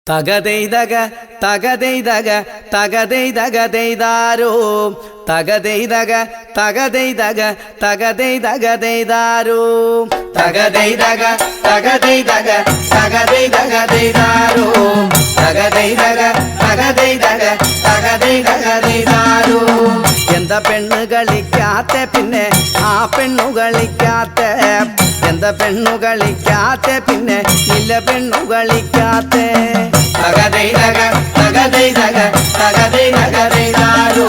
തകതെയ്തക തകതെയ്തക തകതെയ്തക തെയ്താരോ തകതെയ്തക തകതെയ്തക തകതെയ്തക തെയ്താരോ തകതെയ്തക തകതെയ്തക തകതെയ്തക തെയ്താരോ തകതെയ്തക തകതെയ്തക തകതെയ്തക തെയ്താരോ എന്താ പെണ്ണ് കളിക്കാത്ത പിന്നെ ആ പെണ്ണു കളിക്കാത്ത എന്താ പെണ്ണു കളിക്കാത്ത പിന്നെ ഇല്ല പെണ്ണു കളിക്കാത്ത തകതെയ്തക തകതെയ്തക തകതെയ്തക തെയ്താരോ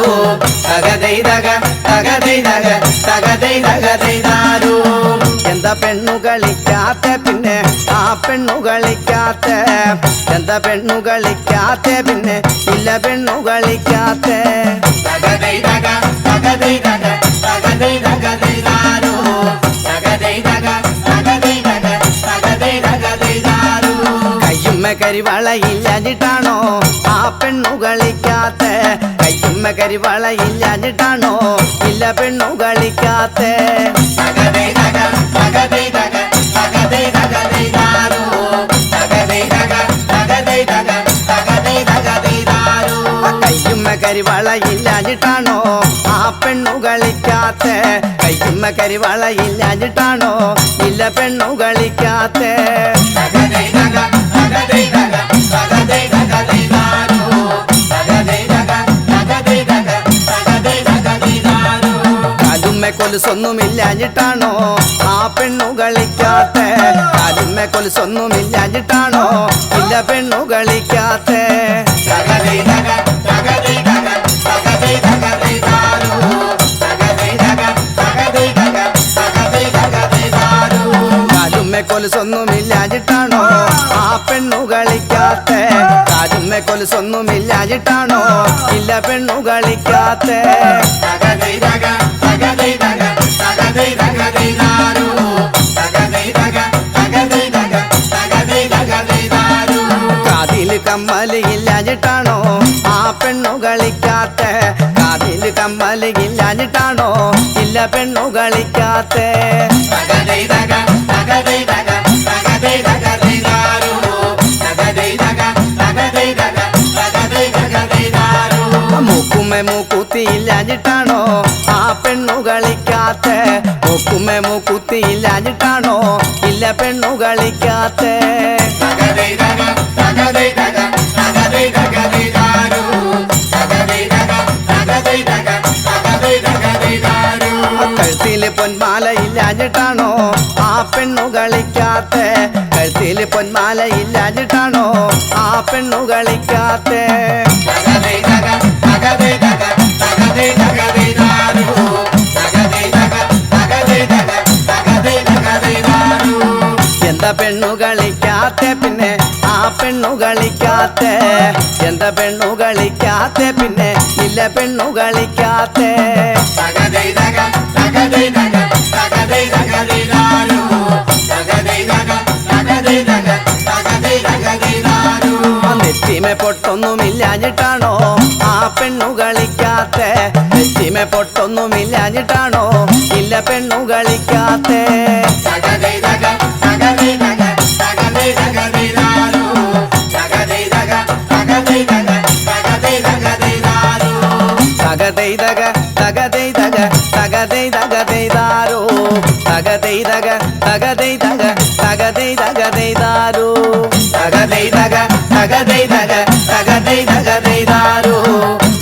തകതെയ്തക തകതെയ്തക തകതെയ്തക തെയ്താരോ എന്താ പെണ്ണു കളിക്കാത്ത പിന്നെ ആ പെണ്ണു കളിക്കാത്ത എന്താ പെണ്ണു കളിക്കാത്ത പിന്നെ ഇല്ല പെണ്ണു കളിക്കാത്ത തകതെയ്തക തകതെയ്തക തകതെയ്തക തെയ്താരോ തകതെയ്തക തകതെയ്തക തകതെയ്തക തെയ്താരോ കയ്യുമ്മ കരിവളയില്ലാഞ്ഞിട്ടാണോ ആ പെണ്ണു കളിക്കാത്ത കയ്യുമ്മ കരിവളയില്ലാഞ്ഞിട്ടാണോ ഇല്ല പെണ്ണു കളിക്കാത്ത തകതെയ്തക തകതെയ്തക തകതെയ്തക തെയ്താരോ തകതെയ്തക തകതെയ്തക തകതെയ്തക തെയ്താരോ കയ്യുമ്മ കരിവളയില്ലാഞ്ഞിട്ടാണോ ആ പെണ്ണു കളിക്കാത്ത കയ്യുമ്മ കരിവളയില്ലാഞ്ഞിട്ടാണോ ഇല്ല പെണ്ണു കളിക്കാത്ത തകതെയ്തക തകതെയ്തക തകതെയ്തക തെയ്താരോ തകതെയ്തക തകതെയ്തക തകതെയ്തക തെയ്താരോ കാലുമ്മ കൊലുസൊന്നുമില്ലാഞ്ഞിട്ടാണോ ആ പെണ്ണു കളിക്കാത്ത കാലുമ്മ കൊലുസൊന്നുമില്ലാഞ്ഞിട്ടാണോ ഇല്ല പെണ്ണു കളിക്കാത്ത തകതെയ്തക തകതെയ്തക തകതെയ്തക തെയ്താരോ തകതെയ്തക തകതെയ്തക തകതെയ്തക തെയ്താരോ കാലുമ്മ കൊലുസൊന്നുമില്ലാഞ്ഞിട്ടാണോ ആ പെണ്ണു കളിക്കാത്ത കാലുമ്മ കൊലുസൊന്നുമില്ലാഞ്ഞിട്ടാണോ ഇല്ല പെണ്ണു കളിക്കാത്ത തകതെയ്തക തകതെയ്തക തകതെയ്തക തെയ്താരോ തകതെയ്തക തകതെയ്തക തകതെയ്തക തെയ്താരോ കാതില് കമ്മല് ഇല്ലാഞ്ഞിട്ടാണോ ആ പെണ്ണു കളിക്കാത്ത കാതില് കമ്മല് ഇല്ലാഞ്ഞിട്ടാണോ ഇല്ല പെണ്ണു കളിക്കാത്ത തകതെയ്തക തകതെയ്തക തകതെയ്തക തെയ്താരോ തകതെയ്തക തകതെയ്തക തകതെയ്തക തെയ്താരോ മൂക്കുമ്മ മൂക്കുത്തി ഇല്ലാഞ്ഞിട്ടാണോ ആ പെണ്ണു കളിക്കാത്ത മൂക്കുമ്മ മൂക്കുത്തി ഇല്ലാഞ്ഞിട്ടാണോ ഇല്ല പെണ്ണു കളിക്കാത്ത തകതെയ്തക തകതെയ്തക തകതെയ്തക തെയ്താരോ തകതെയ്തക തകതെയ്തക തകതെയ്തക തെയ്താരോ കഴുത്തില് പൊന്മാല ഇല്ലാഞ്ഞിട്ടാണോ ആ പെണ്ണു കളിക്കാത്ത കഴുത്തില് പൊന്മാല ഇല്ലാഞ്ഞിട്ടാണോ ആ പെണ്ണു കളിക്കാത്ത തകതെയ്തക തകതെയ്തക തകതെയ്തക തെയ്താരോ തകതെയ്തക തകതെയ്തക തകതെയ്തക തെയ്താരോ എന്താ പെണ്ണു കളിക്കാത്ത പിന്നെ ആ പെണ്ണു കളിക്കാത്ത എന്താ പെണ്ണു കളിക്കാത്ത പിന്നെ ഇല്ല പെണ്ണു കളിക്കാത്ത തകതെയ്തക തകതെയ്തക തകതെയ്തക തെയ്താരോ തകതെയ്തക തകതെയ്തക തകതെയ്തക തെയ്താരോ നെറ്റിമെ പൊട്ടൊന്നുമില്ലാഞ്ഞിട്ടാണോ ആ പെണ്ണു കളിക്കാത്ത നെറ്റിമെ പൊട്ടൊന്നുമില്ലാഞ്ഞിട്ടാണോ ഇല്ല പെണ്ണു കളിക്കാത്ത തകതെയ്തക തകതെയ്തക തകതെയ്തക തെയ്താരോ തകതെയ്തക തകതെയ്തക തകതെയ്തക തെയ്താരോ തകതെയ്തക തകതെയ്തക തകതെയ്തക തെയ്താരോ തകതെയ്തക തകതെയ്തക തകതെയ്തക തെയ്താരോ തകതെയ്തക തകതെയ്തക തകതെയ്തക തെയ്താരോ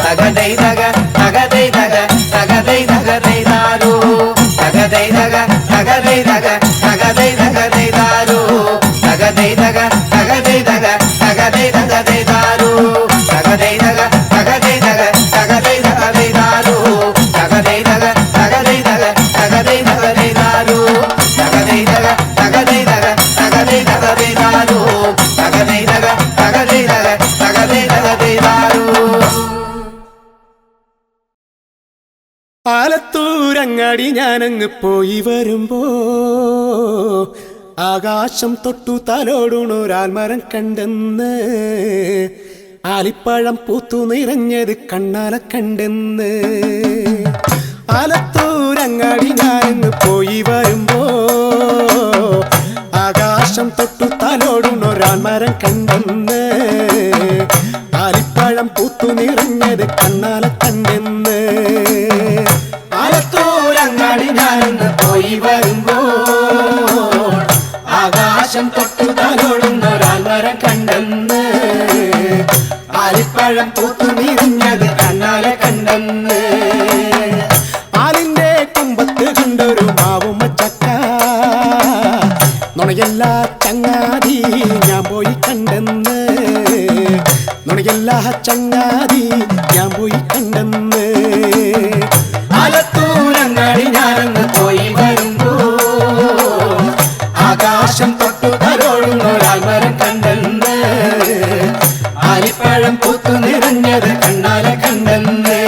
തകതെയ്തക തകതെയ്തക തകതെയ്തക തെയ്താരോ തകതെയ്തക തകതെയ്തക തകതെയ്തക തെയ്താരോ തകതെയ്തക തകതെയ്തക തകതെയ്തക തെയ്താരോ തകതെയ്തക തകതെയ്തക തകതെയ്തക തെയ്താരോ തകതെയ്തക തകതെയ്തക തകതെയ്തക തെയ്താരോ തകതെയ്തക തകതെയ്തക തകതെയ്തക തെയ്താരോ തകതെയ്തക തകതെയ്തക തകതെയ്തക തെയ്താരോ ആലത്തൂരങ്ങാടി ഞാനങ്ങ് പോയി വരുമ്പോ ആകാശം തൊട്ടു തലോടുണൊരാൽമരം കണ്ടെന്ന് ആലിപ്പഴം പൂത്തു നിറഞ്ഞത് കണ്ണാല കണ്ടെന്ന് ആലത്തൂരങ്ങാടി ഞാനങ്ങ് പോയി വരുമ്പോ ആകാശം തൊട്ടു തലോടുണൊരാൽമരം കണ്ടെന്ന് ആലിപ്പഴം പൂത്തു നിറഞ്ഞത് കണ്ണാലെ കണ്ടെന്ന് ആലത്തൂരങ്ങാടി ഞാനൊന്ന് പോയി വരുമ്പോൾ ആകാശം തൊട്ടു തലോടുന്നൊരാൽമരം കണ്ടെന്ന് ആലിപ്പഴം പൂത്തു നിറഞ്ഞത് കണ്ണാലെ കണ്ടെന്ന് ആലിന്റെ കുമ്പത്ത് കണ്ടൊരു മാവും ചക്ക നുണയല്ല ചങ്ങാതി ഞാൻ പോയി കണ്ടെന്ന് നുണയല്ല ചങ്ങാതി ഞാൻ പോയി കണ്ടെന്ന് ആലത്തൂരങ്ങാടി ഞാനൊന്ന് പോയി വരുമ്പോൾ ആകാശം തൊട്ടു തലോടുന്നൊരാൽമരം കണ്ടെന്ന് ആലിപ്പഴം പൂത്തു നിറഞ്ഞത് കണ്ണാലെ കണ്ടെന്ന്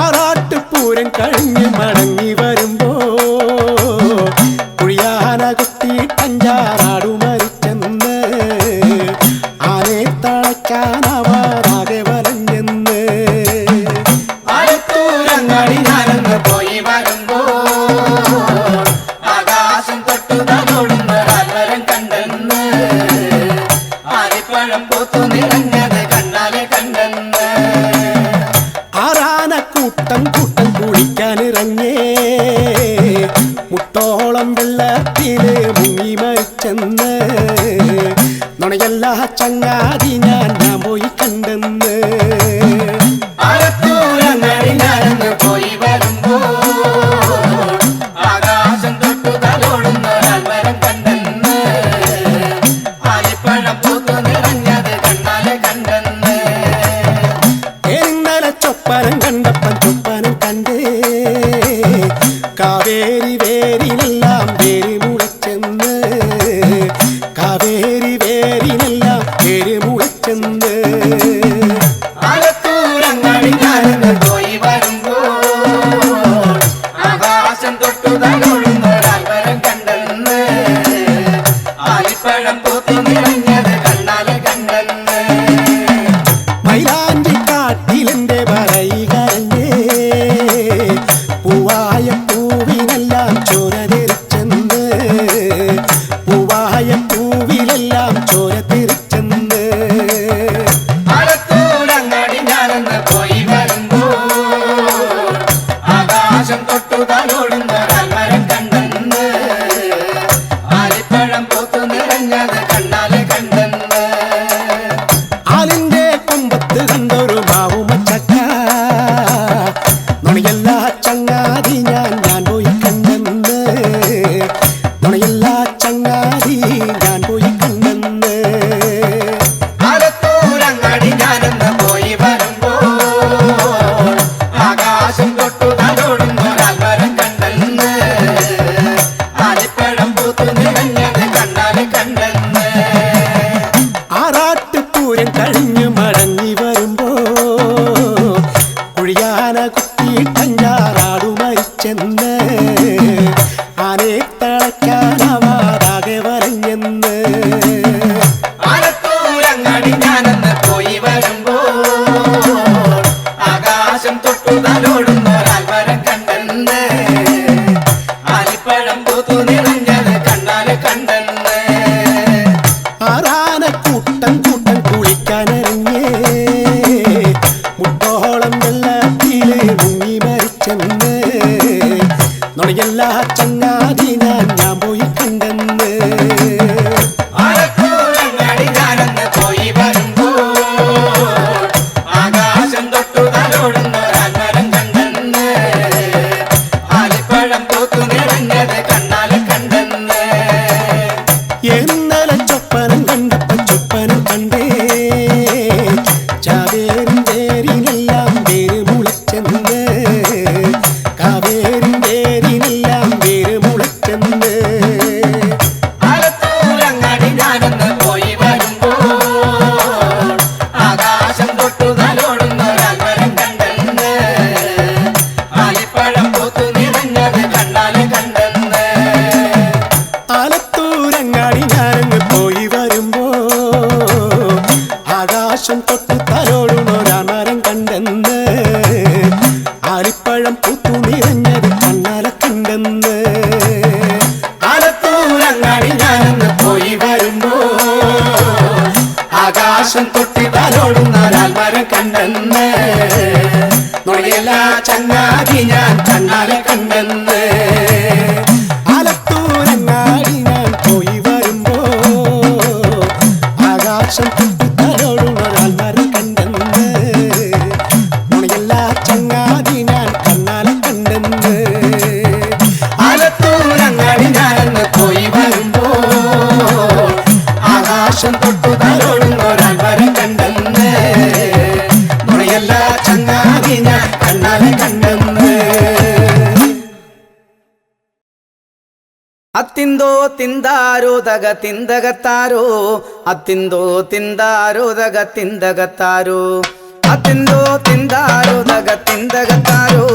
ആറാട്ടുപൂരം കഴിഞ്ഞ് മടങ്ങി വരുമ്പോ കുഴിയാന കുത്തിയിട്ടഞ്ചാറാടു മരിച്ചെന്ന് ആനെ തളയ്ക്കാനാവാതെ വലഞ്ഞെന്ന് ആലത്തൂരങ്ങാടി ഞാനൊന്ന് പോയി വരുമ്പോൾ ആകാശം തൊട്ടു തലോടുന്നൊരാൽമരം കണ്ടെന്ന് ആലിപ്പഴം പൂത്തു നിറഞ്ഞത് കണ്ണാലെ കണ്ടെന്ന് ആറാന കൂട്ടം കൂട്ടം കുളിക്കാനിറങ്ങേ മുട്ടോളം വെള്ളത്തില് മുങ്ങി മരിച്ചെന്ന് നുണയല്ല ചങ്ങാതി ഞാൻ പോയി കണ്ടെന്ന് ആലത്തൂരങ്ങാടി ഞാനൊന്ന് പോയി വരുമ്പോൾ ആകാശം തൊട്ടു തലോടുന്നൊരാൽമരം കണ്ടെന്ന് ആലിപ്പഴം പൂത്തു നിറഞ്ഞത് കണ്ണാലെ കണ്ടെന്ന് ഇന്നലെ ചൊപ്പനം കണ്ടപ്പൻ ചൊപ്പനം കണ്ടേ കാവേരി വേരിനെല്ലാം വേര് മുളച്ചെന്ന് കാവേരി വേരിനെല്ലാം വേര് മുളച്ചെന്ന് ആല ആകാശം തൊട്ടി തലോടുന്നൊരാൽമരം കണ്ടെന്ന് നുണയല്ല ചങ്ങാതി ഞാൻ കണ്ണാലെ കണ്ടെന്ന് ആലത്തൂരങ്ങാടി ഞാൻ പോയി വരുമ്പോ ആകാശം തൊട്ടി തലോടുന്നൊരാൽമരം കണ്ടെന്ന് നുണയല്ല ചങ്ങാതി ഞാൻ കണ്ണാലെ കണ്ടെന്ന് ആലത്തൂരങ്ങാടി ഞാനന്ന് പോയി വരുമ്പോ ആകാശം തൊട്ടു തലോടുന്നൊരാൽമരം കണ്ടെന്ന് നുണയല്ല ചങ്ങാതി ഞാൻ കണ്ണാലെ കണ്ടെന്ന് അത്തിന്തോ തിന്താരോ തക തിന്തകത്താരോ അത്തിന്തോ തിന്താരോ തക തിന്തകത്താരോ അത്തിന്തോ തിന്താരോ തക തിന്തകത്താരോ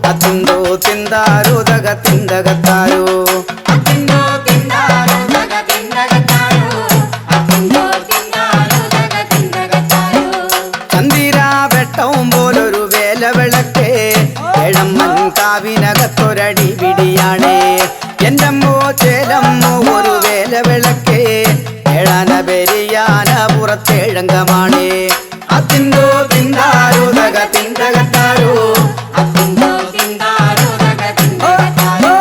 അത്തിന്തോ തിന്താരോ തക തിന്തകത്താരോ അത്തിന്തോ തിന്താരോ തക തിന്തകത്താരോ അത്തിന്തോ തിന്താരോ തക തിന്തകത്താരോ ചന്ദിരാ വെട്ടവും പോലൊരു വേലവിളക്കേ എഴമ്മൻ കാവിനകത്തൊരടി പിടിയാണേ എന്റമ്മോ ചേലമ്മോ ഒരു വേലവിളക്കേ ഏഴാന പെരിയാന പുറത്തേഴങ്കമാണേ അത്തിന്തോ തിന്താരോ തക തിന്തകത്താരോ അത്തിന്തോ തിന്താരോ തക തിന്തകത്താരോ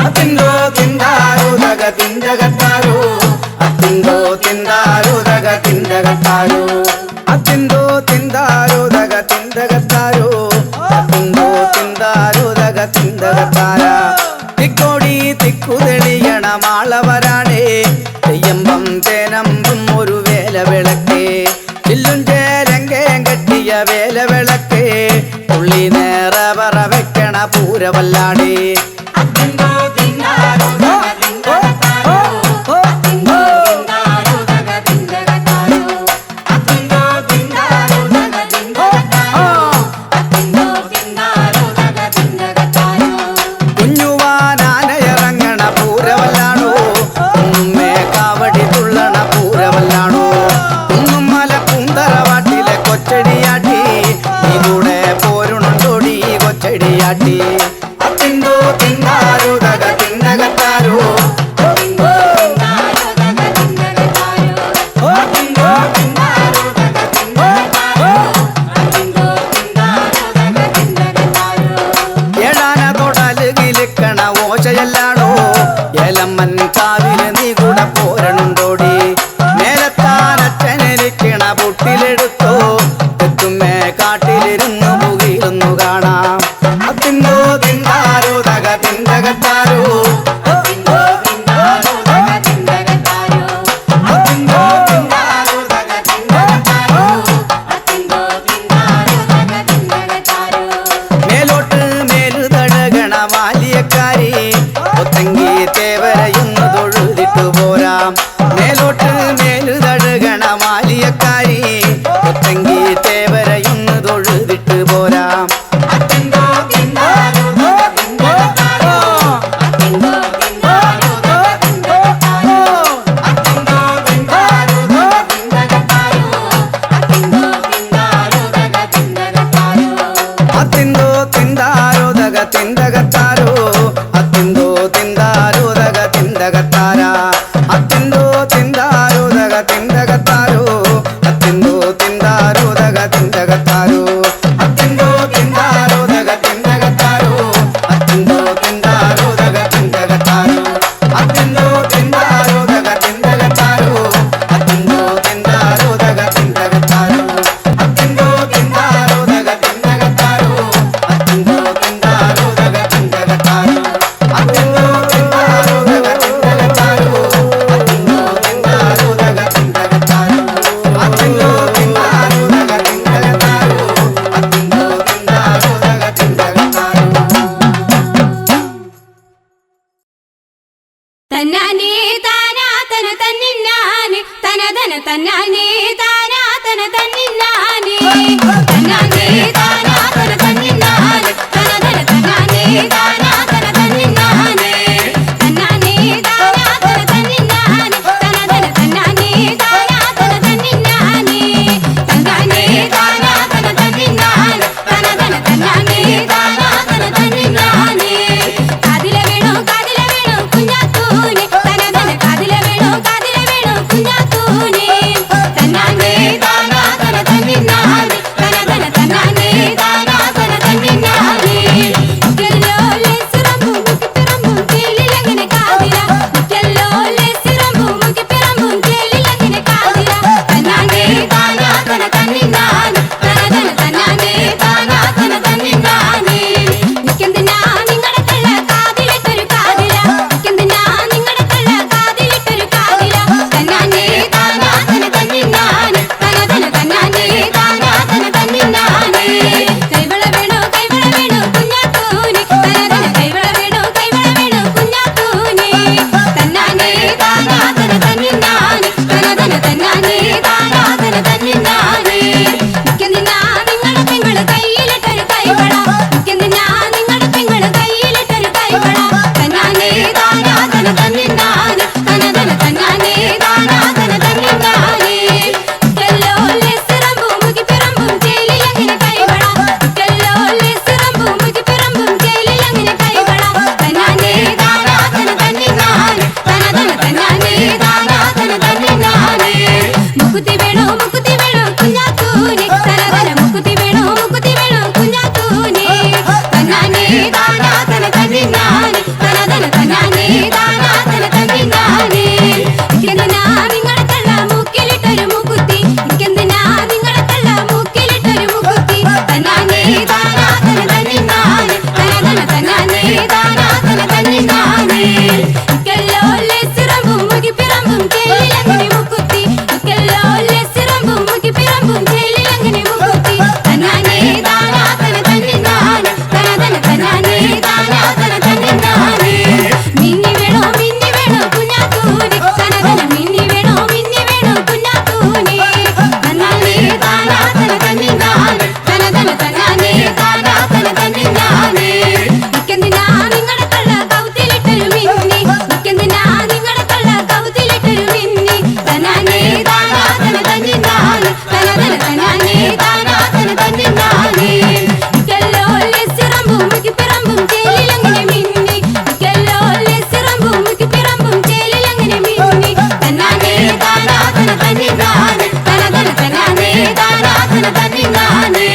അത്തിന്തോ തിന്താരോ തക തിന്തകത്താരോ അത്തിന്തോ തിന്താരോ തക തിന്തകത്താരോ അത്തിന്തോ തിന്താരോ തക തിന്തകത്താരോ അത്തിന്തോ തിന്താരോ തക തിന്തകത്താര തിക്കോടി തിക്കു തെളിയണ മാളവരാണേ തെയ്യമ്പം തേനമ്പും ഒരു വേലവിളക്കേ ചില്ലും ചേരങ്കേം കെട്ടിയ വേലവിളക്കേ തുള്ളി നേറ പറ വെക്കണ പൂരവല്ലാടേ അത്തിന്തോ തിന്താരോ തക തിന്തകത്താരോ അത്തിന്തോ തിന്താരോ തക തിന്തകത്താരോ അത്തിന്തോ തിന്താരോ തക തിന്തകത്താരോ അത്തിന്തോ തിന്താരോ തക തിന്തകത്താരോ കുഞ്ഞുവാനാനയിറങ്ങണ പൂരവല്ലാണോ ഉമ്മേ കാവടി തുള്ളണ പൂരവല്ലാണോ കുന്നും മല കുന്തറവാട്ടിലെ കൊച്ചടിയാട്ടി നീ കൂടെ പോരുണുണ്ടോടി കൊച്ചടിയാട്ടി അത്തിന്തോ തിന്താരോ തക തിന്തകത്താരോ അത്തിന്തോ തിന്താരോ തക തിന്തകത്താരോ അത്തിന്തോ തിന്താരോ തക തിന്തകത്താരോ അത്തിന്തോ തിന്താരോ തക തിന്തകത്താരോ ഏഴാന തൊടല് കിലുക്കണ ഓശയല്ലാണോ ഏലമ്മൻ കാവില് നീ കൂടെ പോരണുണ്ടോടി മേലത്താനച്ചനിരിക്കണ പുട്ടിലെടുത്തോ തെത്തുമ്മേ കാട്ടിലിരുന്നു പുകിലൊന്നു കാണാം അത്തിന്തോ തിന്താരോ തക തിന്തകത്താരോ അത്തിന്തോ തിന്താരോ തക തിന്തകത്താരോ അത്തിന്തോ തിന്താരോ തക തിന്തകത്താരോ അത്തിന്തോ തിന്താരോ തക തിന്തകത്താരോ മേലോട്ട് മേലുതഴകണ മാലിയക്കാരി ഒത്തങ്കി തേവരയുന്നു തൊഴുതിട്ടു പോരാം മേലോട്ട് മേലുതഴകണ മാലിയക്കാരി ഒത്തങ്കി തേവരയുന്നു തൊഴുതിട്ടു പോരാം അത്തിന്തോ തിന്താരോ തക തിന്തകത്താരോ അത്തിന്തോ തിന്താരോ തക തിന്തകത്താരോ അത്തിന്തോ തിന്താരോ തക തിന്തകത്താരോ അത്തിന്തോ തിന്താരോ തക തിന്തകത്താരോ അത്തിന്തോ തിന്താരോ തക തിന്തകത്താരോ അത്തിന്തോ തിന്താരോ തക തിന്തകത്താര അത്തിന്തോ തിന്താരോ തക തിന്തകത്താരോ മുക്കുത്തി വേണോ കുഞ്ഞാത്തൂനെ തനതന മുക്കുത്തി വേണോ കുഞ്ഞാത്തൂനെ തന്നാനേ താനാ തന തന്നിനാനെ തനതന തന്നാനേ താനാ തന തന്നിനാനെ ഇക്കെന്തിനാ നിങ്ങളെ കള്ള മൂക്കിലിട്ടൊരു മൂക്കുത്തി ഇക്കെന്തിനാ നിങ്ങളെ കള്ള മൂക്കിലിട്ടൊരു മൂക്കുത്തി തന്നാനേ താനാ തന തന്നിനാനെ തനതന തന്നാനേ താനാ തന തന്നിനാനെ ഇക്കെല്ലോ ലെസിറമ്പും മുകിപ്പിറമ്പും ചേലിലങ്ങനെ മൂക്കുത്തി ഇക്കെല്ലോ ലെസിറമ്പും മുകിപ്പിറമ്പും ചേലിലങ്ങനെ മൂക്കുത്തി തന്നാനേ താനാ തന തന്നിനാനെ തനതന തന്നാനേ താനാ തന തന്നിനാനെ മിന്നി വേണോ കുഞ്ഞാത്തൂനെ തനതന മിന്നി വേണോ കുഞ്ഞാത്തൂനെ തന്നാനേ താനാ തന തന്നിനാനെ തനതന തന്നാനേ താനാ തന തന്നിനാനെ ഇക്കെന്തിനാ നിങ്ങളെ കള്ള കൗത്തിലിട്ടൊരു മിന്നി ഇക്കെന്തിനാ നിങ്ങളെ കള്ള കൗത്തിലിട്ടൊരു മിന്നി തന്നാനേ താനാ തന തന്നിനാനെ തനതന തന്നാനേ താനാ തന തന്നിനാനെ ഇക്കെല്ലോ ലെസിറമ്പും മുകിപ്പിറമ്പും ചേലിലങ്ങനെ മിന്നി ഇക്കെല്ലോ ലെസിറമ്പും മുകിപ്പിറമ്പും ചേലിലങ്ങനെ മിന്നി തന്നാനേ താനാ തന തന്നിനാനെ തനതന തന്നാനേ താനാ തന തന്നിനാനെ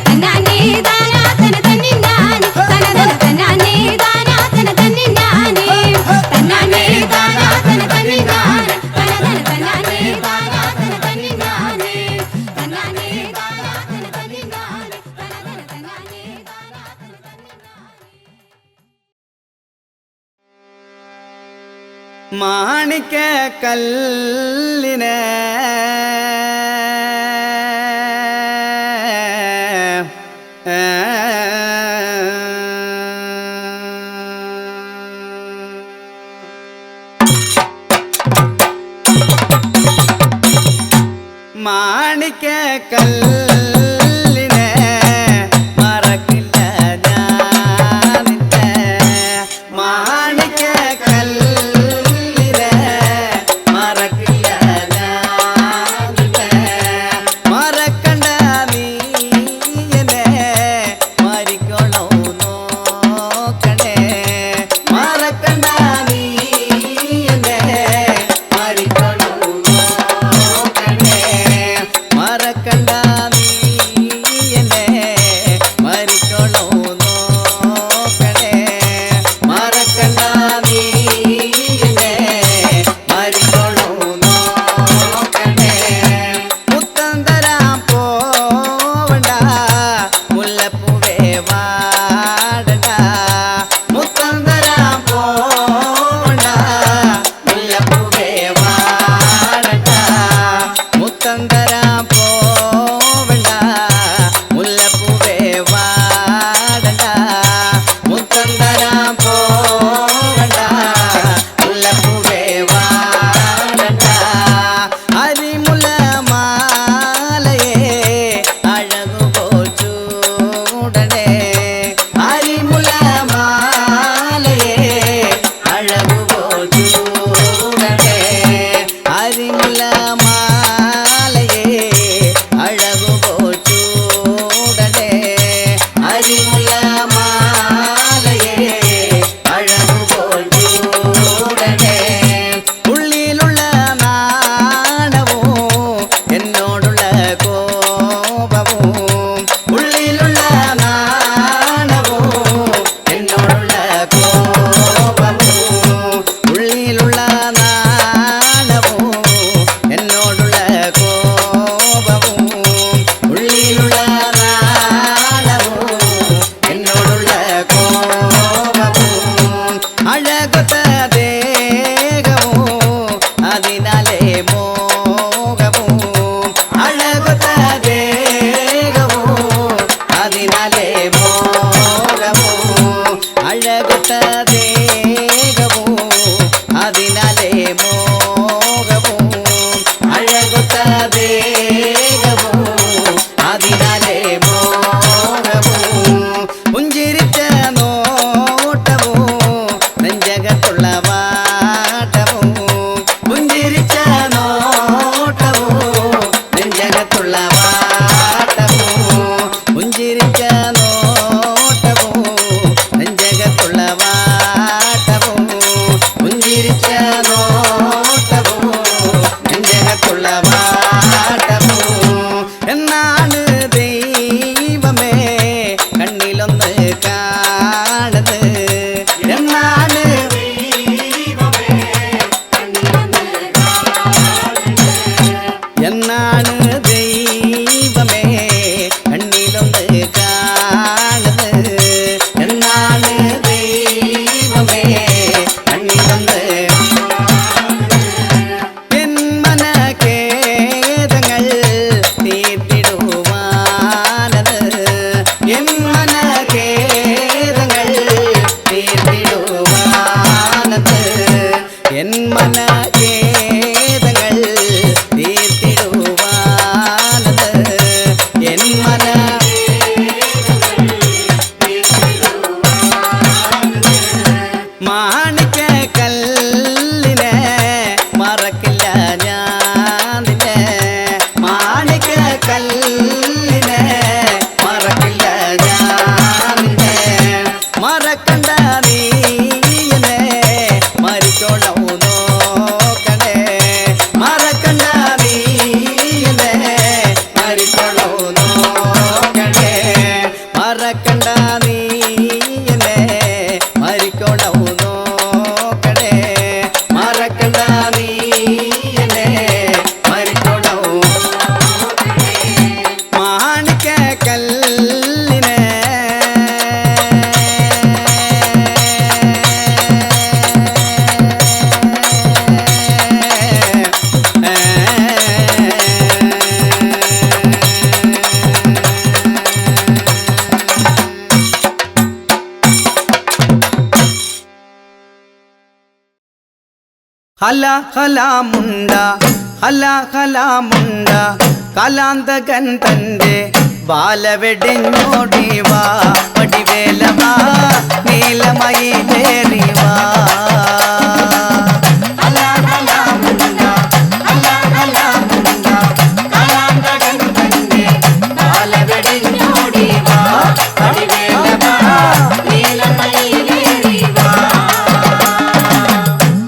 തന്നാനേ താനാ തന തന്നിനാനെ തനതന തന്നാനേ താനാ തന തന്നിനാനെ തന്നാനേ താനാ തന തന്നിനാനെ തനതന തന്നാനേ താനാ തന തന്നിനാനെ തന്നാനേ താനാ തന തന്നിനാനെ തനതന തന്നാനേ താനാ തന തന്നിനാനെ മാണിക്ക കല്ലിനെ മാണിക്ക കല്ലിനെ മറക്കില്ല ഞാനിന്റെ മാണിക്ക കല്ലിനെ മറക്കില്ല ഞാനിന്റെ മറക്കണ്ട നീ എന്നെ മരിക്കണോ നോക്കണേ മറക്കണ്ട നീ എന്നെ മരിക്കണോ നോക്കണേ മറക്കണ്ട നീ എന്നെ മരിക്കണോ നോക്കണേ മറക്കണ്ട നീ എന്നെ മരിക്കണോ നോക്കണേ മുത്തം തരാൻ പോവണ്ട മുല്ലപ്പൂവേ വാടണ്ട മുത്തം തരാൻ പോവണ്ട മുല്ലപ്പൂവേ വാടണ്ട മുത്തം തരാൻ പോവണ്ട മുല്ലപ്പൂവേ വാടണ്ട മുത്തം തരാൻ പോവണ്ട മുല്ലപ്പൂവേ വാടണ്ട അരിമുല്ല മാലയെ അഴകുപോൽ ചൂടണേ അരിമുല്ല മാലയെ അഴകുപോൽ ചൂടണേ അരിമുല്ല മാലയെ അഴകുപോൽ ചൂടണേ അരിമുല്ല മാലയെ അഴകുപോൽ ചൂടണേ ഉള്ളിലുള്ള നാണവും എന്നോടുള്ള കോപവും ഉള്ളിലുള്ള നാണവും എന്നോടുള്ള കോപവും ഉള്ളിലുള്ള നാണവും എന്നോടുള്ള കോപവും ഉള്ളിലുള്ള നാണവും എന്നോടുള്ള കോപവും അഴകൊത്ത ദേഹവും അതിനാലെ മോഹവും അഴകൊത്ത എന്നാണ് ദൈവമേ കണ്ണിലൊന്ന് കാണുന്നത് എന്നാണ് ദൈവമേ കണ്ണിലൊന്ന് എൻ മനഖേദങ്ങൾ തീർത്തിടുവാനത് എൻ മനഖേദങ്ങൾ തീർത്തിടുവാനത് എൻ മനഖേദങ്ങൾ തീർത്തിടുവാനത് എൻ മാണിക്യക്കല്ലിനെ മറക്കില്ല ഞാൻ നിന്നെ മാണിക്യക്കല്ലിനെ മറക്കില്ല ഞാൻ നിന്നെ മറക്കണ്ട നീ എന്നെ മരിച്ചോളൂ നോക്കണേ മറക്കണ്ട നീ എന്നെ മരിച്ചോളൂ നോക്കണേ മറക്കണ്ട നീ എന്നെ മരിച്ചോളൂ നോക്കണേ മറക്കണ്ട നീ എന്നെ മരിച്ചോളൂ മാണിക്യക്കല്ലിനെ ഹല ഹല മുണ്ട ഹല ഹല മുണ്ട കലാന്തകൻ തന്റെ ബാലവെടിഞ്ഞോടിവാ വടിവേലവാ നീലമയിലേറിവാ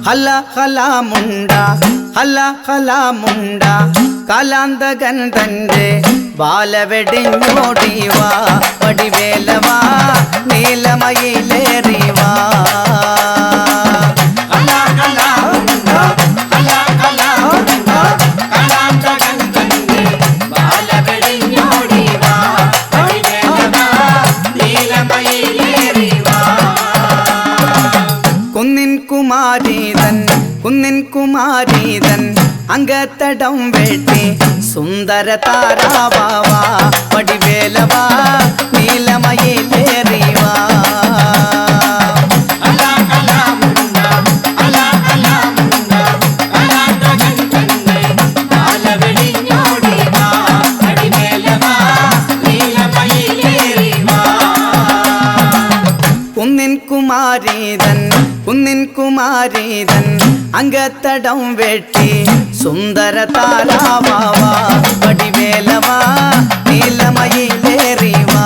ഹല ഹല മുണ്ട ഹല ഹല മുണ്ട കലാന്തകൻ തന്റെ ബാലവെടിഞ്ഞോടിവാ വടിവേലവാ നീലമയിലേറിവാ കുന്നിൻ കുമാരീതൻ അങ്കത്തടം വെട്ടി സുന്ദര താരാവാ വടിവേലവാ നീലമയിലേറിവാ കുന്നിൻ കുമാരീതൻ അങ്കത്തടം വെട്ടി സുന്ദര താരാവാ വടിവേലവാ നീലമയിലേറിവാ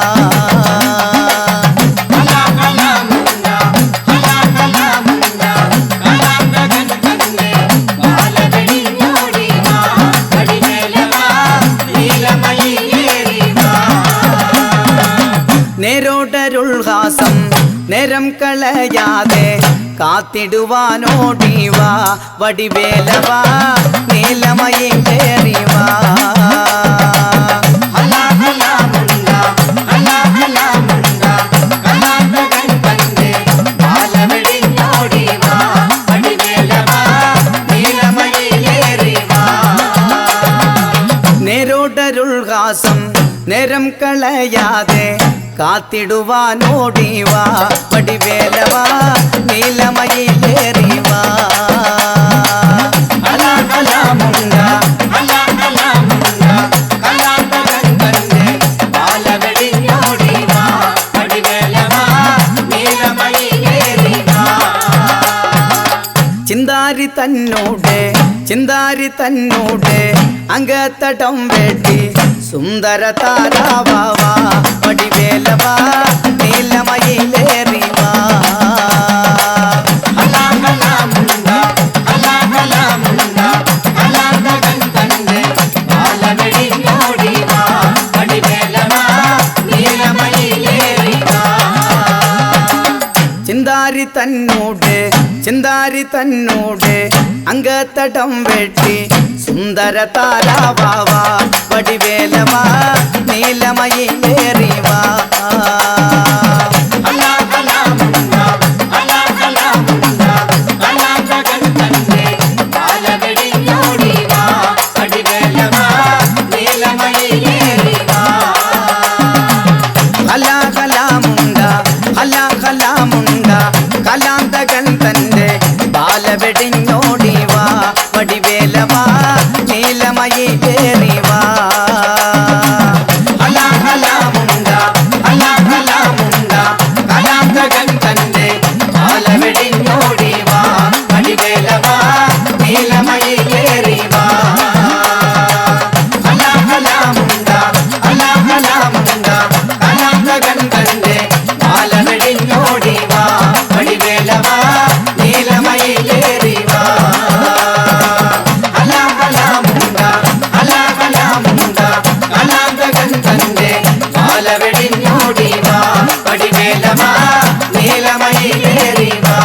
നേരോടരുൾഹാസം നേരം കളയാതെ കാത്തിടുവാനോടിവാ വടിവേലവാ നീലമയിലേറിവാ നേരോടരുൾഹാസം നേരം കളയാതെ കാത്തിടുവാനോടിവാ വടിവേലവാ നീലമയിലേറിവാ ചിന്താരി തന്നോട് അങ്കത്തടം വെട്ടി സുന്ദര താരാവാ വടിവേലവാ നീലമയിലേറിവാ ചിന്താരി തന്നോട് അങ്കത്തടം വെട്ടി സുന്ദര താരാവാവാ വടിവേലവാ നീലമയിലേറിവാ കലാന്തകൻ തന്റെ ബാലവെടിഞ്ഞോടിവാ വടിവേലവാ നീലമയിലേറിവാ കലാന്തകൻ തന്റെ ബാലവെടിഞ്ഞോടിവാ വടിവേലവാ നീലമയിലേറിവാ കലാന്തകൻ തന്റെ ബാലവെടിഞ്ഞോടിവാ വടിവേലവാ നീലമയിലേറിവാ കലാന്തകൻ തന്റെ ബാലവെടിഞ്ഞോടിവാ വടിവേലവാ നീലമയിലേറിവാ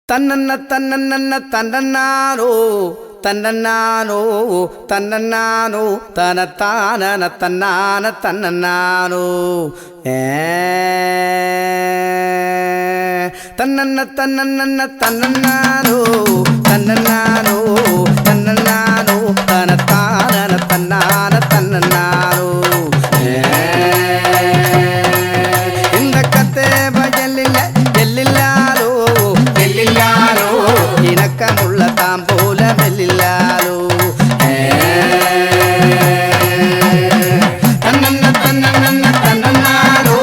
തന്നന്ന തന്നന്ന തന്നന്നാരോ തന്നന്നാനോ തന്നന്നാനോ തനത്താനന തന്നാന തന്നന്നാനോ തന്നന്ന തന്നന്ന തന്നന്നാനോ തന്നന്നാനോ തന്നന്നാനോ തനത്താനന തന്നാന തന്നന്നാനോ ഇന്ദക്കത്തെ ഭജലില്ല എല്ലില്ലാലോ എല്ലില്ലാലോ ഇണക്കമുള്ള താമ്പോലമെല്ലില്ലാലോ തന്നന്ന തന്നന്ന തന്നന്നാനോ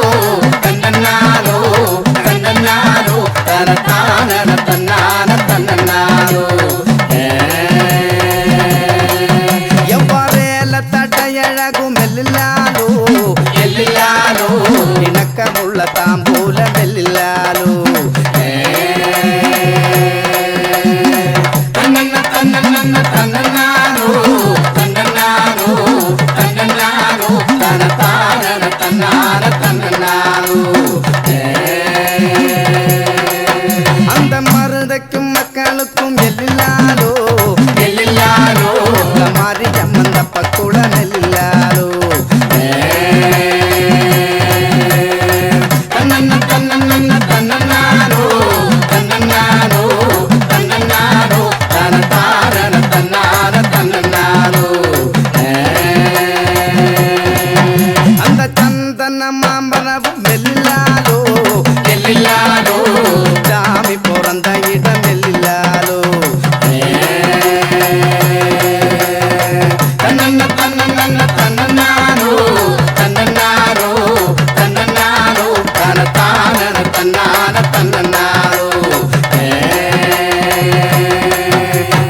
തന്നന്നാനോ തന്നന്നാനോ തനത്താനന തന്നാന തന്നന്നാനോ എവ്വാറേല തടയഴകുമെല്ലില്ലാലോ എല്ലില്ലാലോ ഇണക്കമുള്ള താമ്പോലമെല്ലില്ലാലോ തന്നന്ന തന്നന്ന തന്നന്നാനോ തന്നന്നാനോ തന്നന്നാനോ തനത്താനന തന്നാന തന്നന്നാനോ அந்த மருதைக்கும் மக்களுக்கும் எல்லில்லாலோ எல்லில்லாலோ மாறி ஜம்மந்த பக்குளம் எல்லில்லாலோ தன்னன்ன தன்னன்ன தன்னன்னானோ தன்னன்னானோ தன்னன்னானோ தனதாரண தன்னான தன்னன்னானோ அந்த சந்தன மாம்பரவும் எல்லில்லாலோ எல்லில்லாலோ ஜாமி பிறந்த இடம் எல்லில்லாலோ தன்னன்ன தன்னன்ன தன்னன்னானோ தன்னன்னானோ தன்னன்னானோ தனதாரண தன்னான தன்னன்னானோ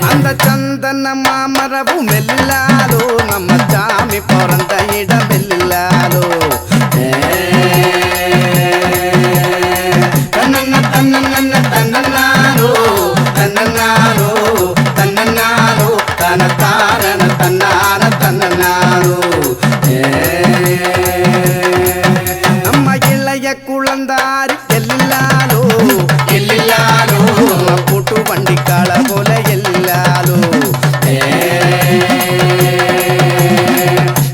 அந்த சந்தன மாமரவும் எல்லில்லாலோ நம்ம சாமி பிறந்த இடம் எல்லில்லாலோ தன்னன்ன தன்னன்ன தன்னன்னானோ தன்னன்னானோ தன்னன்னானோ தனதாரண தன்னான தன்னன்னானோ நம்ம இளைய குழந்தாரி எல்லில்லாலோ எல்லில்லாலோ கூட்டு வண்டிக்கால போல எல்லில்லாலோ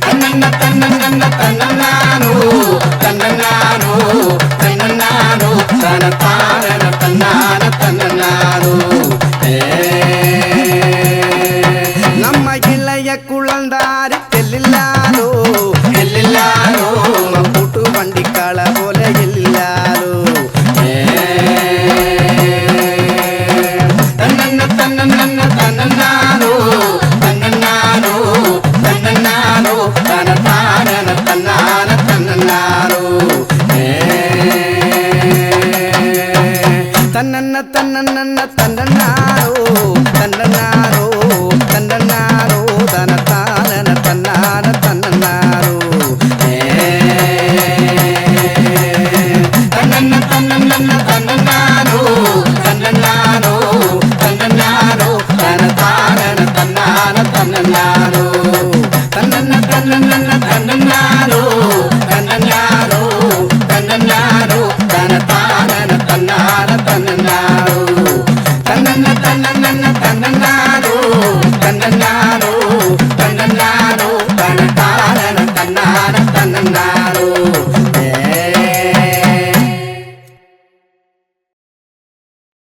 தன்னன்ன தன்னன்ன தன்னன்னானோ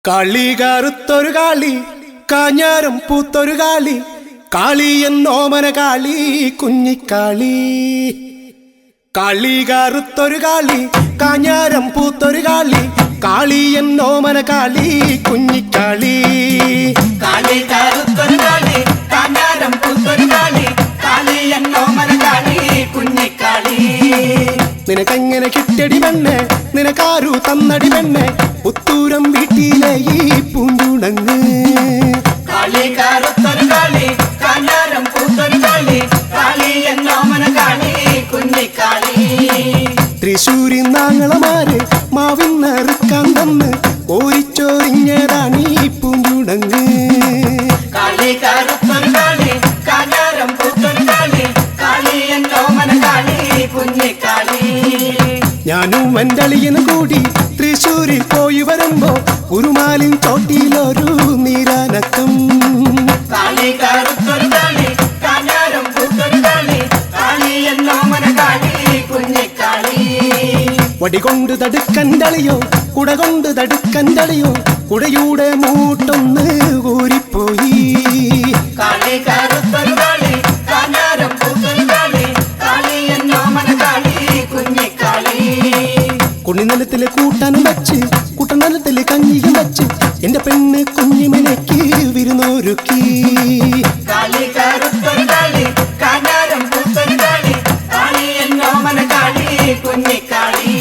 കളി കറുത്തൊരു കാളി കാഞ്ഞാരം പൂത്തൊരു കാളി കാളി എന്നോമന കാളി കുഞ്ഞിക്കാളി. കളി കറുത്തൊരു കാളി കാഞ്ഞാരം പൂത്തൊരു കാളി കാളി എന്നോമന കാളി കുഞ്ഞിക്കാളി. കാളി കറുത്തൊരു കാളി കാഞ്ഞാരം പൂത്തൊരു കാളി കാളി എന്നോമന കാളി കുഞ്ഞിക്കാളി. നിനക്കെങ്ങനെ കിട്ടടി പെണ്ണെ നിനക്കാരു തന്നടി പെണ്ണെ പുത്തൂരം വീട്ടിലെ ഈ പൂഞ്ചുണങ്ങ്. കാളി കറുത്തൊരു കാളി കാഞ്ഞാരം പൂത്തൊരു കാളി കാളി എന്നോമന കാളി കുഞ്ഞിക്കാളി. തൃശ്ശൂരി നാങ്ങളമാര് മാവിന്നറുക്കാൻ തന്ന് ഓരിച്ചോറിഞ്ഞതാണ് ഈ പൂഞ്ചുണങ്ങ്. കാളി കറുത്തൊരു കാളി കാഞ്ഞാരം പൂത്തൊരു കാളി കാളി എന്നോമന കാളി കുഞ്ഞിക്കാളി. ഞാനും എൻ്റളിയനും കൂടി തൃശ്ശൂരിൽ പോയി വരുമ്പോ ഉരുമാലിൻ തോട്ടിലൊരു നീരാനക്കം. കാളി കറുത്തൊരു കാളി കാഞ്ഞാരം പൂത്തൊരു കാളി കാളി എന്നോമന കാളി കുഞ്ഞിക്കാളി. വടികൊണ്ട് തടുക്കൻ്റളിയോ കുട കൊണ്ട് തടുക്കൻ്റളിയോ കുടയുടെ മൂട്ടൊന്ന് ഊരിപ്പോയി. കാളി കറുത്തൊരു കാളി കാഞ്ഞാരം പൂത്തൊരു കാളി കാളി എന്നോമന കാളി കുഞ്ഞിക്കാളി. കുണിനിലത്തിലെ കൂട്ടാനും വച്ച് കുട്ടനിലത്തിലെ കഞ്ഞിയും വച്ച് എന്റെ പെണ്ണ് കുഞ്ഞിമനയ്ക്ക് വിരുന്നൊരുക്കി. കാളി കറുത്തൊരു കാളി കാഞ്ഞാരം പൂത്തൊരു കാളി കാളി എന്നോമന കാളി കുഞ്ഞിക്കാളി.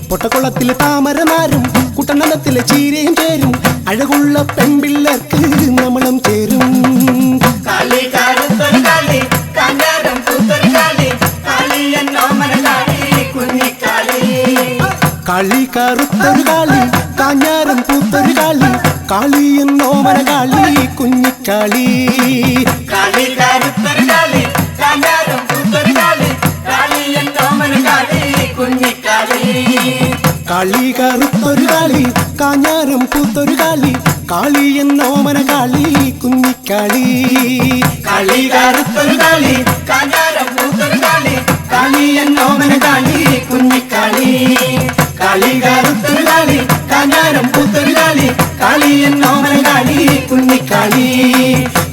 പൊട്ടക്കുളത്തിലെ താമരമാരും കുട്ടനലത്തിലെ ചീരയും ചേരും അഴകുള്ള പെൺപിള്ളേർക്ക് നമ്മളും ചേരും. കാളി കറുത്തൊരു കാളി കാഞ്ഞാരം പൂത്തൊരു കാളി കാളി എന്നോമന കാളി കുഞ്ഞിക്കാളി. കളി കറുത്തൊരു കാളി കാഞ്ഞാരം പൂത്തൊരു കാളി കാളി എന്നോമന കാളി കുഞ്ഞിക്കാളി. കാളി കറുത്തൊരു കാളി കാഞ്ഞാരം പൂത്തൊരു കാളി കാളി എന്നോമന കാളി കുഞ്ഞിക്കാളി. കളി കറുത്തൊരു കാളി കാഞ്ഞാരം പൂത്തൊരു കാളി കാളി എന്നോമന കാളി കുഞ്ഞിക്കാളി. കാളി കറുത്തൊരു കാളി കാഞ്ഞാരം പൂത്തൊരു കാളി കാളി എന്നോമന കാളി കുഞ്ഞിക്കാളി. കാളി കറുത്തൊരു കാളി കാഞ്ഞാരം പൂത്തൊരു കാളി കാളി എന്നോമന കാളി കുഞ്ഞിക്കാളി.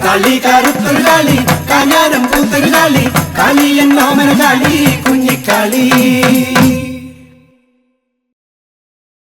കാളി കറുത്തൊരു കാളി കാഞ്ഞാരം പൂത്തൊരു കാളി കാളി എന്നോമന കാളി കുഞ്ഞിക്കാളി.